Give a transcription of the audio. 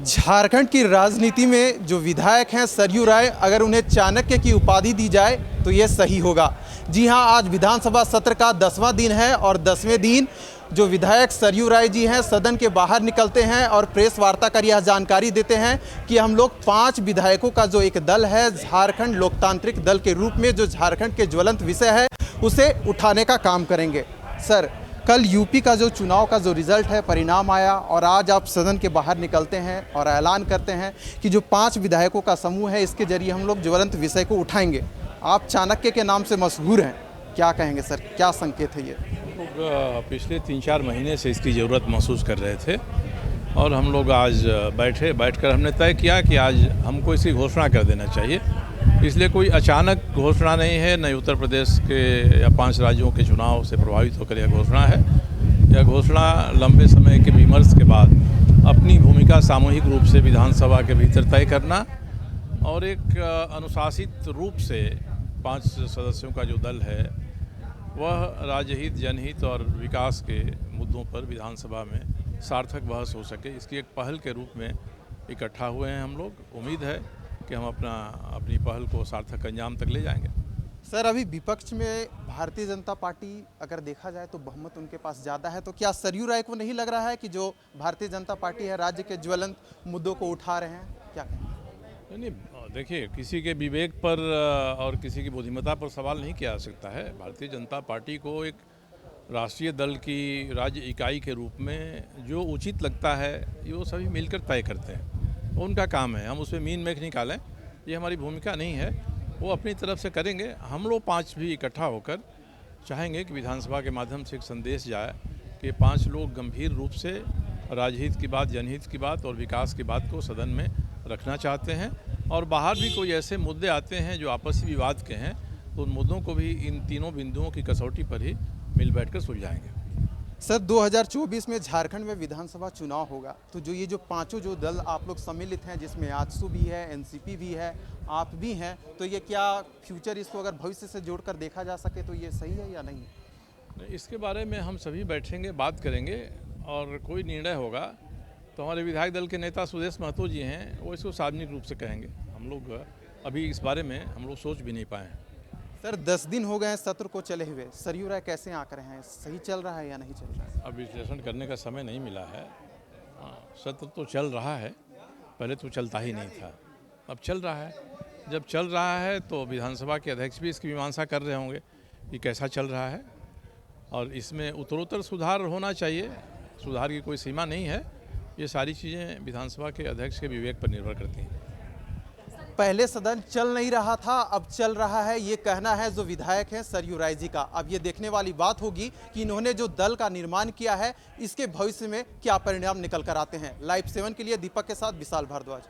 झारखंड की राजनीति में जो विधायक हैं सरयू राय, अगर उन्हें चाणक्य की उपाधि दी जाए तो ये सही होगा। जी हां, आज विधानसभा सत्र का 10वां दिन है और 10वें दिन जो विधायक सरयू राय जी हैं सदन के बाहर निकलते हैं और प्रेस वार्ता कर यह जानकारी देते हैं कि हम लोग 5 विधायकों का जो एक दल है, झारखंड लोकतांत्रिक दल के रूप में जो झारखंड के ज्वलंत विषय है उसे उठाने का काम करेंगे। सर, कल यूपी का जो चुनाव का जो रिजल्ट है, परिणाम आया और आज आप सदन के बाहर निकलते हैं और ऐलान करते हैं कि जो 5 विधायकों का समूह है इसके जरिए हम लोग ज्वलंत विषय को उठाएंगे। आप चाणक्य के नाम से मशहूर हैं, क्या कहेंगे सर, क्या संकेत है ये? पिछले 3-4 महीने से इसकी ज़रूरत महसूस कर रहे थे और हम लोग आज बैठकर हमने तय किया कि आज हमको इसकी घोषणा कर देना चाहिए। इसलिए कोई अचानक घोषणा नहीं है, न उत्तर प्रदेश के या 5 राज्यों के चुनाव से प्रभावित होकर यह घोषणा है। यह घोषणा लंबे समय के विमर्श के बाद अपनी भूमिका सामूहिक रूप से विधानसभा के भीतर तय करना और एक अनुशासित रूप से 5 सदस्यों का जो दल है वह राज्यहित, जनहित और विकास के मुद्दों पर विधानसभा में सार्थक बहस हो सके, इसकी एक पहल के रूप में इकट्ठा हुए हैं हम लोग। उम्मीद है कि हम अपनी पहल को सार्थक अंजाम तक ले जाएंगे। सर, अभी विपक्ष में भारतीय जनता पार्टी अगर देखा जाए तो बहुमत उनके पास ज़्यादा है, तो क्या सरयू राय को नहीं लग रहा है कि जो भारतीय जनता पार्टी है राज्य के ज्वलंत मुद्दों को उठा रहे हैं? क्या कहें? नहीं, देखिए, किसी के विवेक पर और किसी की बुद्धिमत्ता पर सवाल नहीं किया जा सकता है। भारतीय जनता पार्टी को एक राष्ट्रीय दल की राज्य इकाई के रूप में जो उचित लगता है ये वो सभी मिलकर तय करते हैं, उनका काम है। हम उसमें मीन मेख निकालें, ये हमारी भूमिका नहीं है। वो अपनी तरफ से करेंगे। हम लोग 5 भी इकट्ठा होकर चाहेंगे कि विधानसभा के माध्यम से एक संदेश जाए कि 5 लोग गंभीर रूप से राज्यहित की बात, जनहित की बात और विकास की बात को सदन में रखना चाहते हैं और बाहर भी कोई ऐसे मुद्दे आते हैं जो आपसी विवाद के हैं तो उन मुद्दों को भी इन तीनों बिंदुओं की कसौटी पर ही मिल बैठकर सुलझाएंगे। सर, 2024 में झारखंड में विधानसभा चुनाव होगा, तो जो ये जो 5 जो दल आप लोग सम्मिलित हैं, जिसमें आजसू भी है, एनसीपी भी है, आप भी हैं, तो ये क्या फ्यूचर इसको अगर भविष्य से जोड़कर देखा जा सके तो ये सही है या नहीं? इसके बारे में हम सभी बैठेंगे, बात करेंगे और कोई निर्णय होगा तो हमारे विधायक दल के नेता सुदेश महतो जी हैं, वो इसको सार्वजनिक रूप से कहेंगे। हम लोग अभी इस बारे में हम लोग सोच भी नहीं पाए हैं। सर, 10 दिन हो गए हैं सत्र को चले हुए, सरयू राय कैसे आंक रहे हैं, सही चल रहा है या नहीं चल रहा है? अब विश्लेषण करने का समय नहीं मिला है। सत्र तो चल रहा है, पहले तो चलता ही नहीं था, अब चल रहा है। जब चल रहा है तो विधानसभा के अध्यक्ष भी इसकी मीमांसा कर रहे होंगे कि कैसा चल रहा है और इसमें उत्तरोत्तर सुधार होना चाहिए। सुधार की कोई सीमा नहीं है। ये सारी चीज़ें विधानसभा के अध्यक्ष के विवेक पर निर्भर करती हैं। पहले सदन चल नहीं रहा था, अब चल रहा है, ये कहना है जो विधायक हैं सरयू राय जी का। अब ये देखने वाली बात होगी कि इन्होंने जो दल का निर्माण किया है इसके भविष्य में क्या परिणाम निकल कर आते हैं। लाइव 7 के लिए दीपक के साथ विशाल भारद्वाज।